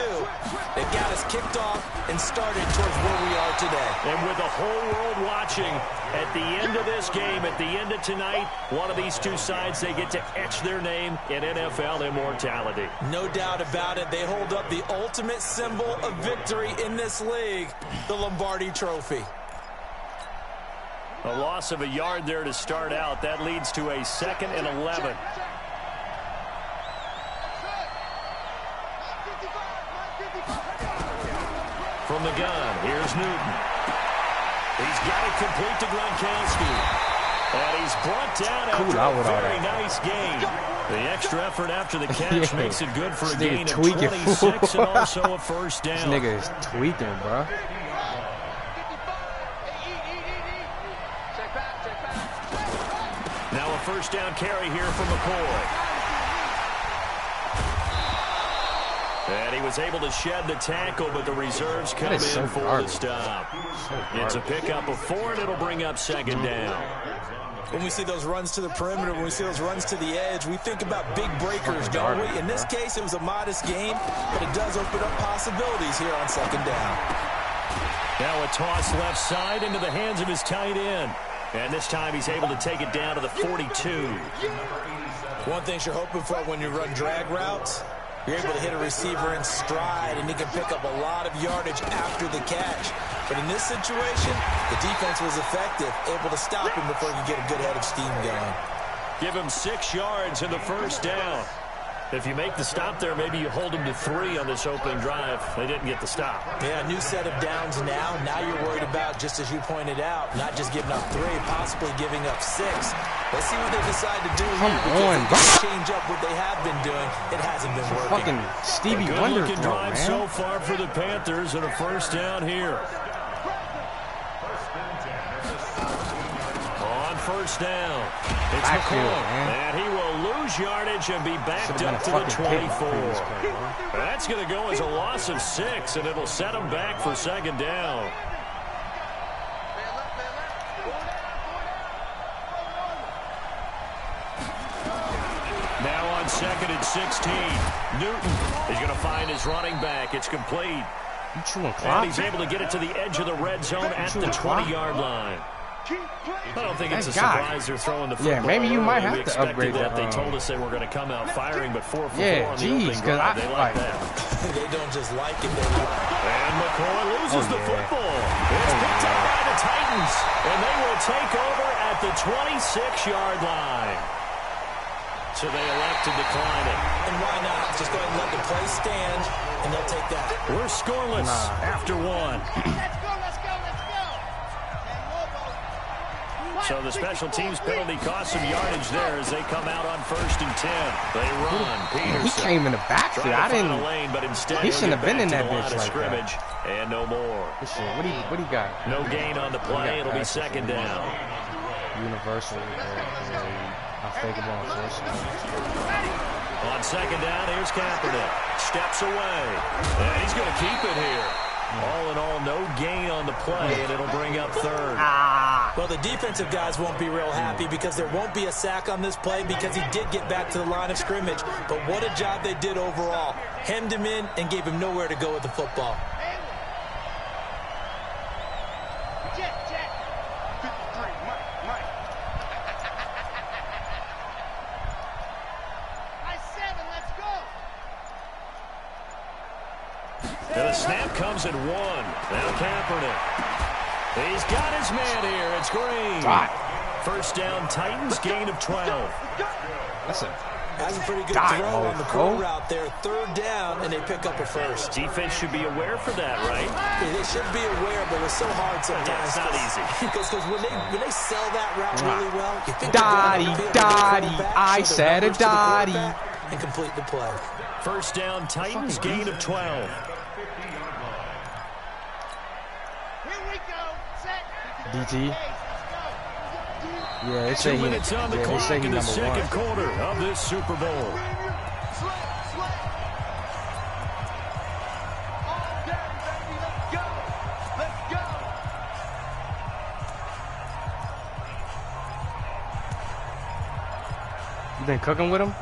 They got us kicked off and started towards where we are today. And with the whole world watching, at the end of this game, at the end of tonight, one of these two sides, they get to etch their name in NFL immortality. No doubt about it. They hold up the ultimate symbol of victory in this league, the Lombardi Trophy. A loss of a yard there to start out. That leads to a 2nd and 11. From the gun, here's Newton. He's got it complete to Gronkowski. And he's brought down after a very nice gain. The extra effort after the catch makes it good for a gain of 26 and also a first down. This nigga is tweaking, bro. Now a first down carry here from McCoy. And he was able to shed the tackle, but the reserves come in for the stop. It's a pickup of 4, and it'll bring up 2nd down. When we see those runs to the perimeter, when we see those runs to the edge, we think about big breakers, don't we? In this case, it was a modest gain, but it does open up possibilities here on 2nd down. Now a toss left side into the hands of his tight end. And this time he's able to take it down to the 42. One thing you're hoping for when you run drag routes, you're able to hit a receiver in stride, and he can pick up a lot of yardage after the catch. But in this situation, the defense was effective, able to stop him before he could get a good head of steam going. Give him 6 yards in the first down. If you make the stop there, maybe you hold them to 3 on this opening drive. They didn't get the stop. Yeah, a new set of downs now. Now you're worried about, just as you pointed out, not just giving up 3, possibly giving up 6. Let's see what they decide to do here. Because they change up what they have been doing. It hasn't been working. Fucking Stevie Wonder Good-looking throw, drive man. so far for the Panthers, and a first down here. On first down, it's McCoy, and he will lose yardage and be backed up to the 24. That's going to go as a loss of 6, and it'll set him back for 2nd down. Now on 2nd and 16, Newton is going to find his running back. It's complete. And he's able to get it to the edge of the red zone at the 20-yard line. I don't think it's a surprise they're throwing the football. Yeah, maybe you might have to upgrade that. They told us they were going to come out firing, but 4 for 4 yeah, on the opening drive. They like that. They don't just like it. And McCoy loses the football. It's picked up by the Titans, and they will take over at the 26-yard line. So they elect to decline it. And why not? Just go ahead and let the play stand, and they'll take that. We're scoreless after 1. So the special teams penalty cost some yardage there as they come out on 1st and 10. They run. Peterson. He came in the backfield. I didn't. Lane, but instead He shouldn't have been in that bitch like scrimmage. that. And no more. What do you got? No gain on the play. It'll be 2nd down. Universal. Unfakeable on first. On 2nd down, here's Kaepernick. Steps away. And he's going to keep it here. All in all, no gain on the play, and it'll bring up 3rd. Well, the defensive guys won't be real happy because there won't be a sack on this play because he did get back to the line of scrimmage. But what a job they did overall. Hemmed him in and gave him nowhere to go with the football. And the snap comes at 1. Now Kaepernick. He's got his man here. It's Green. First down, Titans, gain of 12. That's a pretty good throw on the curl route there. 3rd down, and they pick up a first. Defense should be aware for that, right? Yeah, they should be aware, but it's so hard sometimes. Yeah, it's not easy. Because when they sell that route really well, you think Dottie, I said a Dottie. And complete the play. First down, Titans, gain of 12. DT. Yeah, they say 2 minutes on the clock in the 2nd quarter of this Super Bowl. You been cooking with him?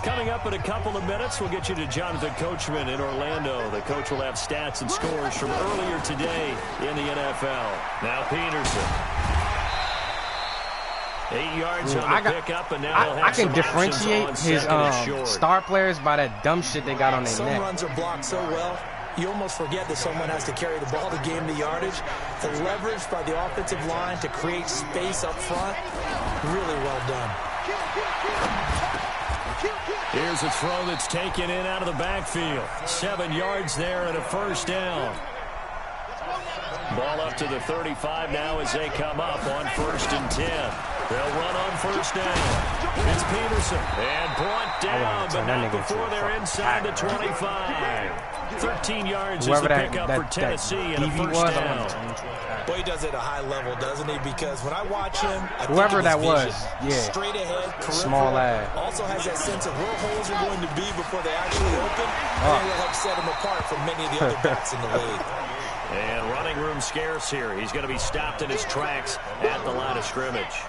Coming up in a couple of minutes, we'll get you to Jonathan Coachman in Orlando. The coach will have stats and scores from earlier today in the NFL. Now Peterson. 8 yards on the pickup, and now I can differentiate his star players by that dumb shit they got on their neck. Some runs are blocked so well, you almost forget that someone has to carry the ball to gain the yardage. The leverage by the offensive line to create space up front, really well done. Here's a throw that's taken in out of the backfield. 7 yards there and a first down. Ball up to the 35 now as they come up on 1st and 10. They'll run on first down. It's Peterson. And brought down, but not before they're inside the 25. 13 yards is the pickup for Tennessee and a first down. Well, he does it at a high level, doesn't he? Because when I watch him, I whoever think that was, straight ahead, small lad. Also has that sense of where holes are going to be before they actually open. And it will help set him apart from many of the other backs in the league. And running room scarce here. He's going to be stopped in his tracks at the line of scrimmage.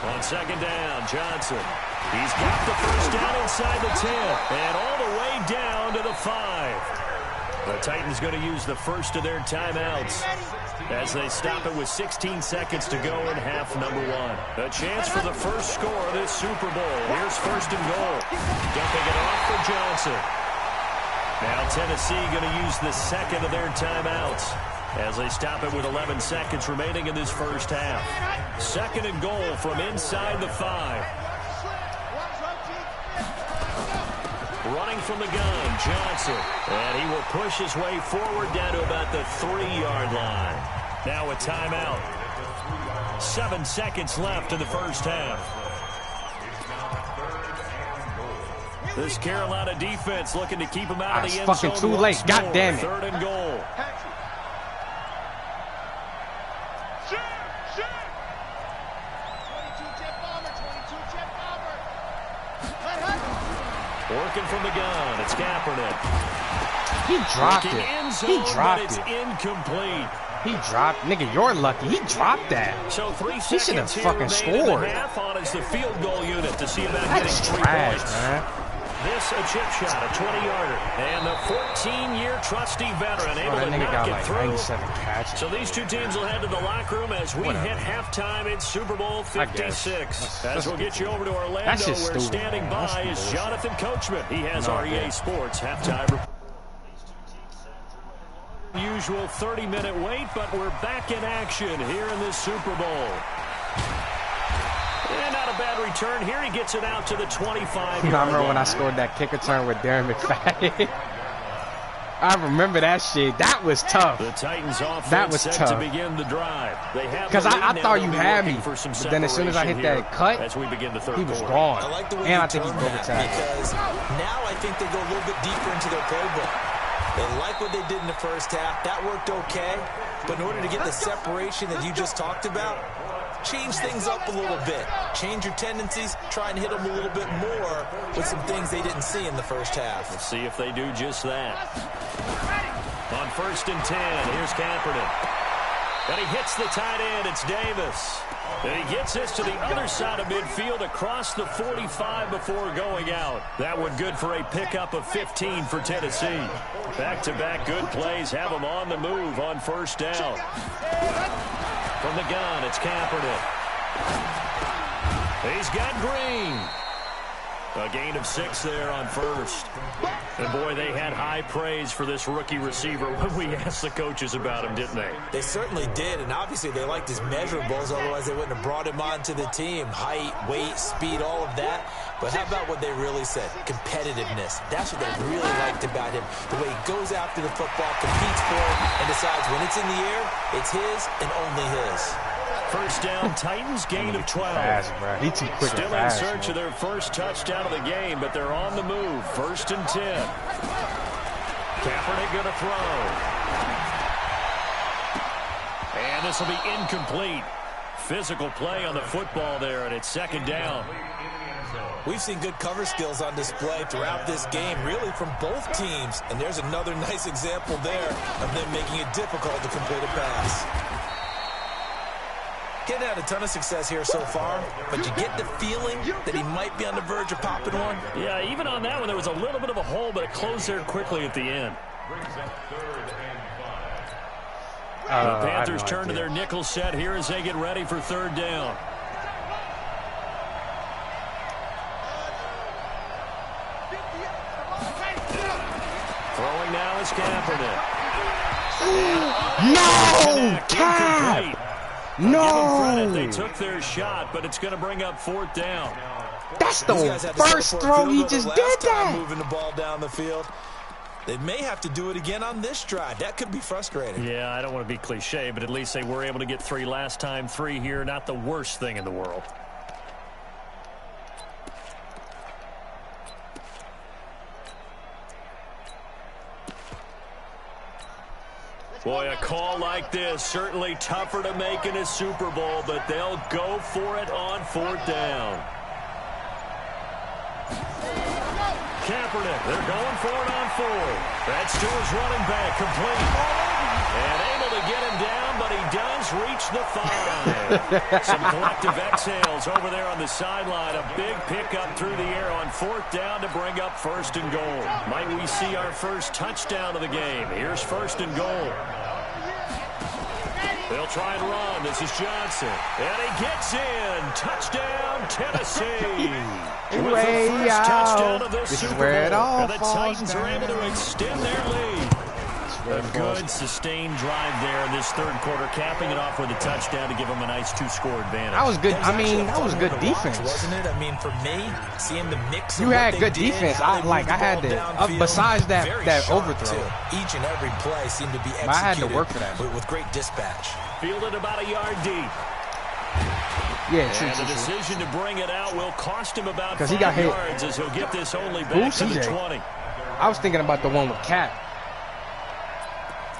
On 2nd down, Johnson. He's got the first down inside the 10 and all the way down to the 5. The Titans going to use the first of their timeouts as they stop it with 16 seconds to go in half number 1. A chance for the first score of this Super Bowl. Here's 1st and goal. Dumping it off for Johnson. Now Tennessee going to use the second of their timeouts as they stop it with 11 seconds remaining in this first half. 2nd and goal from inside the 5. Running from the gun, Johnson. And he will push his way forward down to about the 3-yard line. Now a timeout. 7 seconds left in the first half. This Carolina defense looking to keep him out of the end zone. It's fucking too late. God damn it. 3rd and goal. Working from the gun, it's Kaepernick. He dropped it. He dropped it. It's incomplete. He dropped. Nigga, you're lucky. He dropped that. So 3 he should have fucking scored. Half on is the field goal unit to see about That's getting 3 trash, points. man. This a chip shot, a 20-yarder, and the 14-year trusty veteran able to knock it through. 97 catches. So these two teams will head to the locker room as we hit halftime in Super Bowl 56. As we'll get you over to Orlando, where standing by is Jonathan Coachman. He has REA Sports halftime. Usual 30-minute wait, but we're back in action here in this Super Bowl. And not a bad return here. He gets it out to the 25. I remember when I scored that kick return with Darren McFadden. I remember that shit. That was tough. The Titans offense that was set tough. to begin the drive. Because I thought you had me. But then as soon as I hit that cut, as we begin the third he was quarter. gone. I like the way and I think he's overtime. Because now I think they go a little bit deeper into their playbook. They like what they did in the first half. That worked okay. But in order to get the separation that you just talked about, change things up a little bit. Change your tendencies. Try and hit them a little bit more with some things they didn't see in the first half. Let's see if they do just that. On 1st and 10, here's Kaepernick. And he hits the tight end. It's Davis. And he gets this to the other side of midfield across the 45 before going out. That one good for a pickup of 15 for Tennessee. Back-to-back good plays have them on the move on 1st down. From the gun, it's Kaepernick. He's got Green. A gain of 6 there on 1st. And boy, they had high praise for this rookie receiver when we asked the coaches about him, didn't they? They certainly did, and obviously they liked his measurables, otherwise they wouldn't have brought him onto the team. Height, weight, speed, all of that. But how about what they really said? Competitiveness. That's what they really liked about him. The way he goes after the football, competes for it, and decides when it's in the air, it's his and only his. 1st down, Titans gain of 12. Fast, bro. He too quick. Still in search of their first touchdown of the game, but they're on the move. 1st and 10. Kaepernick going to throw. And this will be incomplete. Physical play on the football there, and it's 2nd down. We've seen good cover skills on display throughout this game, really from both teams. And there's another nice example there of them making it difficult to complete a pass. Getting had a ton of success here so far, but you get the feeling that he might be on the verge of popping one. Yeah, even on that one, there was a little bit of a hole, but it closed there quickly at the end. The Panthers turn to their nickel set here as they get ready for third down. Throwing now is Kaepernick. No! Cap! No! They took their shot, but it's going to bring up fourth down. That's the first throw he just did that. Moving the ball down the field. They may have to do it again on this drive. That could be frustrating. Yeah, I don't want to be cliche, but at least they were able to get 3 last time. 3 here, not the worst thing in the world. Boy, a call like this, certainly tougher to make in a Super Bowl, but they'll go for it on fourth down. Kaepernick, they're going for it on 4. That's to his running back, complete. And able to get him down, but he does reach the 5. Some collective exhales over there on the sideline. A big pickup through the air on fourth down to bring up first and goal. Might we see our first touchdown of the game? Here's first and goal. They'll try and run. This is Johnson. And he gets in. Touchdown, Tennessee. Way out. This is where it all and the falls Titans down. are able to extend their lead. A good sustained drive there in this third quarter, capping it off with a touchdown to give them a nice 2-score advantage. That was good. I mean, that was good defense, wasn't it? I mean, for me, seeing the mix. You had good defense. I had to. Besides that overthrow, each and every play seemed to be executed. I had to work for that with great dispatch. Fielded about a yard deep. Yeah, true. And the decision to bring it out will cost him about 5 he got hit. yards as he'll get this only back to the 20. I was thinking about the one with Cap.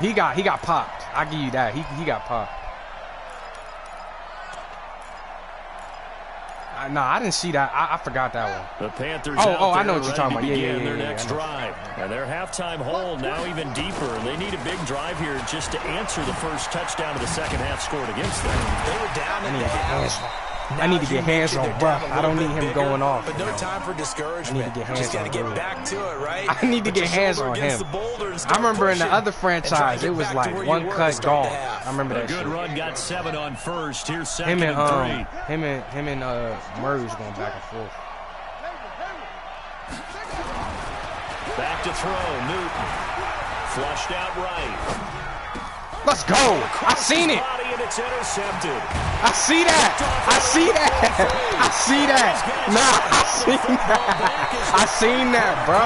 He got popped. I give you that. He got popped. No, I didn't see that. I forgot that one. The Panthers. I know what you're talking about. Yeah. Their next drive. And their halftime hold now even deeper. They need a big drive here just to answer the first touchdown of the second half scored against them. They were down in the half. I need to get hands on, bro. I don't need him going off. But no time for discouragement. I need to get hands just got to on get back to it, right? I need to get hands on him. I remember in the other franchise, it was like one cut gone. I remember that. Good run, got 7 on first. Here's second and 3. Him and Murray's going back and forth. Back to throw, Newton. Flushed out right. Let's go. I seen it. And it's intercepted. I see that. I see that. Nah, I seen that, bro.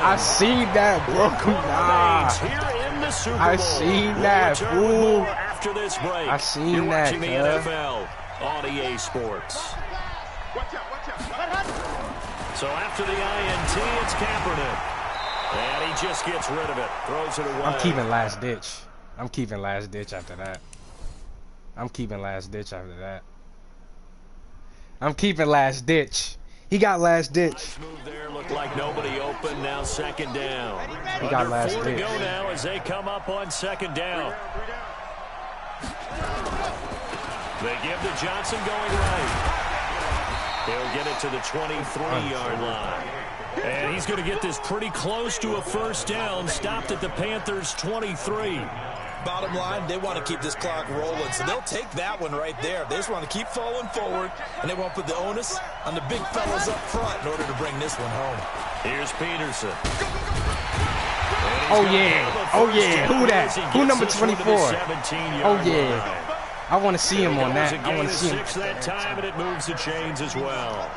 I seen that, bro. Nah. I seen that, fool. After this break, I seen that, the NFL on EA Sports. So after the INT, it's Kaepernick. And he just gets rid of it. Throws it away. I'm keeping last ditch. I'm keeping last ditch after that. I'm keeping last ditch after that. I'm keeping last ditch. He got last ditch. Nice move there. Looked like nobody open. Now second down. He got last ditch. 4 to go now as they come up on second down. They give to Johnson going right. He'll get it to the 23-yard line. And he's going to get this pretty close to a first down. Stopped at the Panthers' 23. Bottom line, they want to keep this clock rolling, so they'll take that one right there. They just want to keep falling forward, and they won't put the onus on the big fellas up front in order to bring this one home. Here's Peterson. Oh, yeah. Oh, yeah. Who that? Who number 24? Oh, yeah. I want to see him on that. I want to see him. That time, and it moves the chains as well.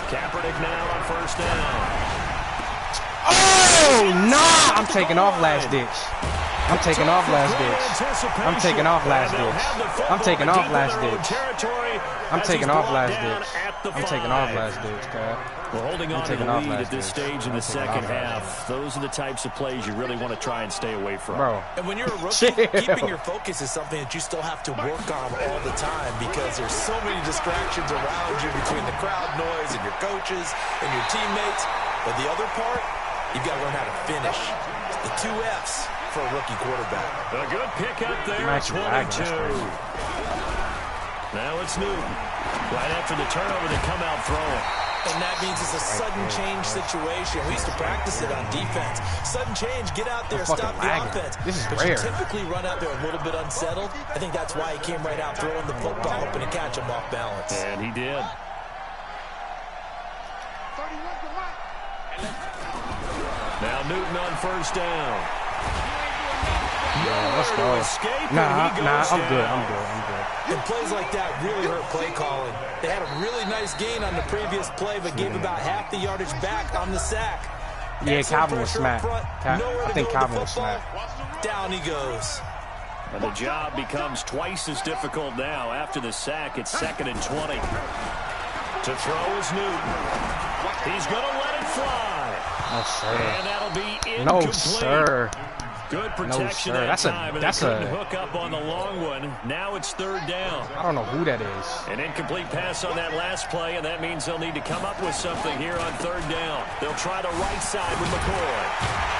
Kaepernick now on first down. Oh, nah! I'm taking off last ditch. I'm taking off last ditch. I'm taking off last ditch. I'm taking off last ditch. I'm taking off last ditch. I'm taking off last ditch, guy. We're holding on to the lead at this stage in the second half. Those are the types of plays you really want to try and stay away from. Bro. And when you're a rookie, keeping your focus is something that you still have to work on all the time because there's so many distractions around you between the crowd noise and your coaches and your teammates. But the other part, you've got to learn how to finish. The 2 F's. for a rookie quarterback. A good pickup there at 22. Now it's Newton. Right after the turnover, they come out throwing. And that means it's a sudden change situation. We used to practice it on defense. Sudden change, get out there, stop the offense. This is but rare. you typically run out there a little bit unsettled. I think that's why he came right out throwing the football, hoping to catch him off balance. And he did. Now Newton on first down. Yeah, let's go. I'm good. And plays like that really hurt play calling. They had a really nice gain on the previous play, but gave about half the yardage back on the sack. Yeah, Calvin was smacked. I think Calvin was smacked. Down he goes. And the job becomes twice as difficult now. After the sack, it's 2nd and 20. To throw is Newton. He's going to let it fly. No, sir. And that'll be incomplete. No, sir. Good protection that time, and they couldn't hook up on the long one. Now it's 3rd down. I don't know who that is. An incomplete pass on that last play, and that means they'll need to come up with something here on 3rd down. They'll try the right side with McCoy.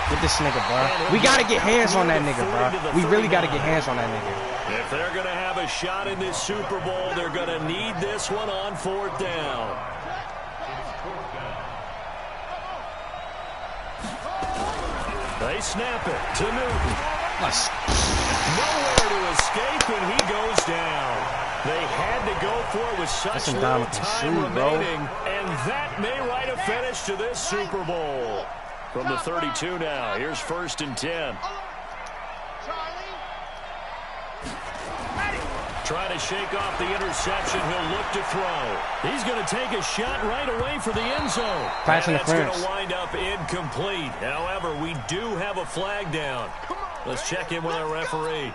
Get this nigga, bro. We got to get hands on that nigga, bro. We really got to get hands on that nigga. If they're going to have a shot in this Super Bowl, they're going to need this one on 4th down. They snap it to Newton. Nowhere to escape, and he goes down. They had to go for it with such little time remaining, and that may write a finish to this Super Bowl. From the 32 now, here's 1st and 10. Trying to shake off the interception. He'll look to throw. He's going to take a shot right away for the end zone. Pass and that's interference. going to wind up incomplete. However, we do have a flag down. Let's check in with our referee.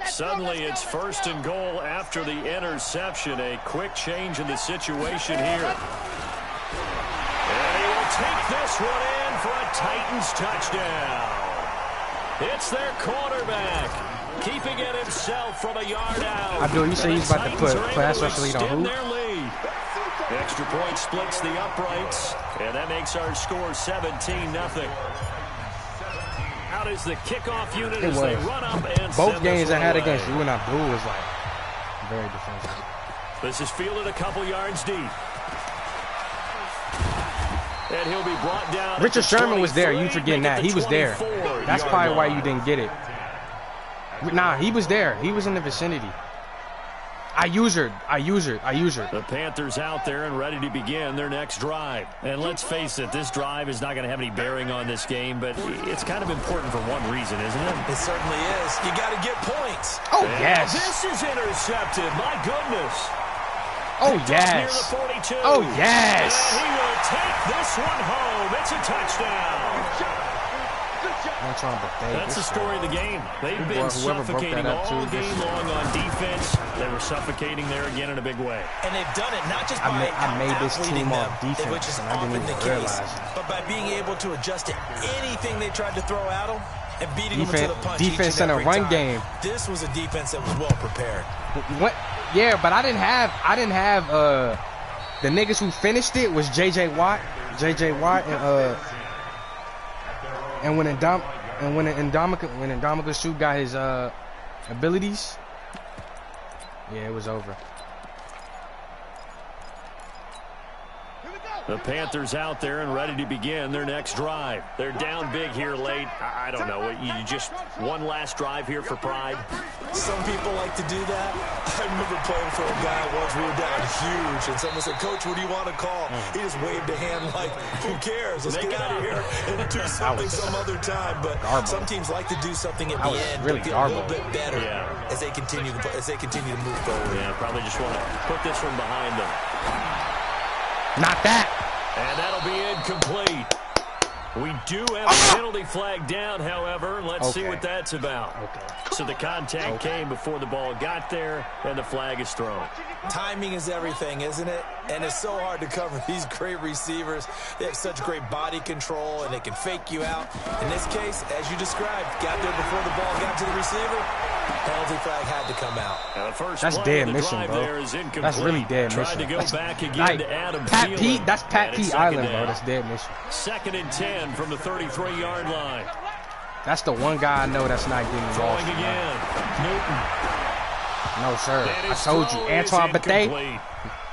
Suddenly, it's 1st and goal after the interception. A quick change in the situation here. And he will take this one in for a Titans touchdown. It's their quarterback, keeping it himself from a yard out. Abdul, you say he's about to put pass rush lead on who? The extra point splits the uprights, and that makes our score 17-0. Out is the kickoff unit as they run up and both games I had against you and Abdul was like very defensive. This is fielded a couple yards deep. And he'll be brought down. Richard Sherman was there. You forgetting that. He was there. That's probably why you didn't get it. Nah, he was there. He was in the vicinity. I use her. The Panthers out there and ready to begin their next drive. And let's face it, this drive is not going to have any bearing on this game, but it's kind of important for one reason, isn't it? It certainly is. You got to get points. Oh, and yes. This is intercepted. My goodness. Oh, yes. Oh, yes. And he will take this one home. It's a touchdown. That's the story of the game. They've been suffocating all game long on defense. They were suffocating there again in a big way. And they've done it not just by I made this team on defense, which is and I didn't often even the realize case, but by being able to adjust to anything they tried to throw at them and beating them to the punch. Defense in a run game. This was a defense that was well prepared. What? Yeah, but I didn't have the niggas who finished it was JJ Watt, and when Indomitius Sue got his abilities, yeah, it was over. The Panthers out there and ready to begin their next drive. They're down big here late. I don't know. You just one last drive here for pride? Some people like to do that. I remember playing for a guy once. We were down huge, and someone said, "Coach, what do you want to call?" He just waved a hand like, "Who cares? Let's get out of here and do something some other time." But some teams like to do something at the end, really feel a little bit better as they continue to move forward. Yeah, probably just want to put this one behind them. Not that. And that'll be incomplete. We do have a penalty flag down, however. Let's see what that's about. So the contact came before the ball got there, and the flag is thrown. Timing is everything, isn't it? And it's so hard to cover these great receivers. They have such great body control, and they can fake you out. In this case, as you described, got there before the ball got to the receiver, Penalty flag had to come out. That's dead mission, bro. That's really dead mission. Like, Pat Pete, that's Pat Pete Island, bro. That's dead mission. 2nd and 10 from the 33-yard line. That's the one guy I know that's not getting lost. Again. Newton. No, sir. I told you. Antoine Bethea.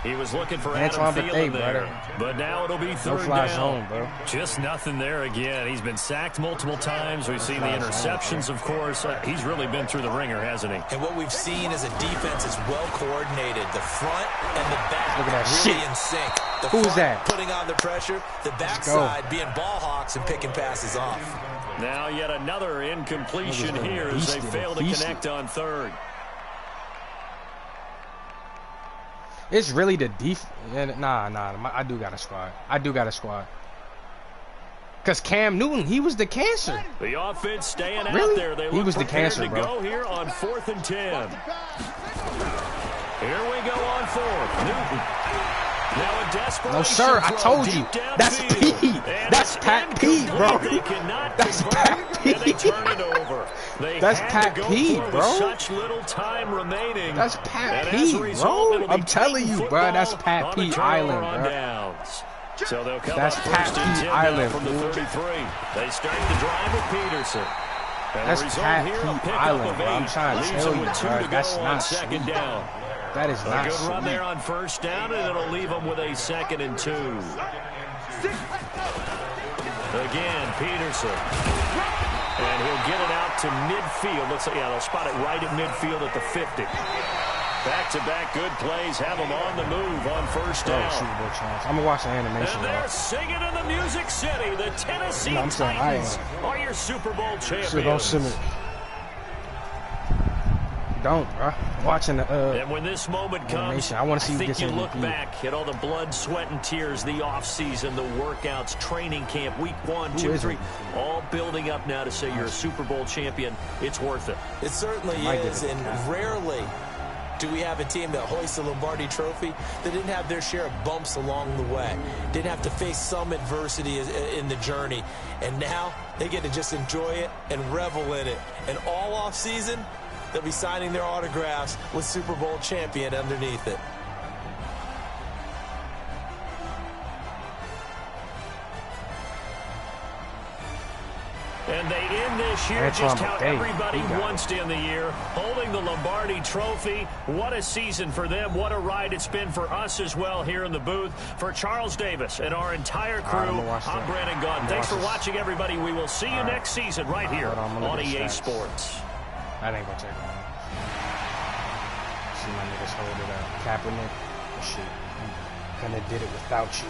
He was looking for Antoine Adam Bethea, Thielen there, brother. but now it'll be 3rd fly down. zone, bro. Just nothing there again. He's been sacked multiple times. We've seen the interceptions, of course. He's really been through the ringer, hasn't he? And what we've seen is a defense is well coordinated. The front and the back Look at that really shit. in sync. The Who's front that? putting on the pressure, the backside being ball hawks and picking passes off. Now yet another incompletion here as they fail to connect on 3rd. It's really the Nah. I do got a squad. Because Cam Newton, he was the cancer. The offense staying Really? out there. They He was the prepared cancer, to bro. go here on 4th and 10. Here we go on 4th. Newton. Now a desperation No, sir. I throw told you. deep That's downfield. Pete. And That's it's Pat Pete, bro. incomplete. They cannot That's convert, Pat and they Pete. turn it over. They That's had Pat to go Pete, for it bro. with such little time remaining. That's Pat And as a Pete, result, bro. it'll be I'm telling you, bro. That's football Pat on the Pete turnover Island, on bro. downs. So they'll come That's up Pat 1st and Pete 10 Island, now from the fool. 33. They start the drive with Peterson. And That's the result Pat here, a Pete pickup Island, of bro. I'm 8. trying to Leaves tell them you, with 2 bro. to go That's on not 2nd sweet. down. That is A not good run sweet. there on 1st down, and it'll leave them with a 2nd and 2. Again, Peterson. And he'll get it out to midfield. Looks like, they'll spot it right at midfield at the 50. Back-to-back good plays have them on the move on 1st down. Super Bowl chance. I'm going to watch the animation, And bro. they're singing in the Music City. The Tennessee No, I'm saying I Titans are your Super Bowl champions. Shit, don't send me. Don't, bro. Watching the And when this moment comes, I want to see who think gets you MVP. look back at all the blood, sweat, and tears, the offseason, the workouts, training camp, week 1, 2, is 3, it? all building up now to say you're a Super Bowl champion. It's worth it. It certainly Might get is, it. and rarely do we have a team that hoists a Lombardi trophy that didn't have their share of bumps along the way, didn't have to face some adversity in the journey, and now they get to just enjoy it and revel in it. And all off season, they'll be signing their autographs with Super Bowl champion underneath it. And they end this year just how everybody wants to end the year, holding the Lombardi Trophy. What a season for them. What a ride it's been for us as well here in the booth. For Charles Davis and our entire crew, I'm Brandon Gaudin. Thanks for watching, everybody. We will see you next season right here on EA Sports. That ain't going to take long. See my niggas hold it up. Kaepernick. Shit. Couldn't have did it without you.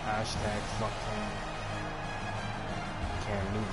Hashtag fuck Cam Newton.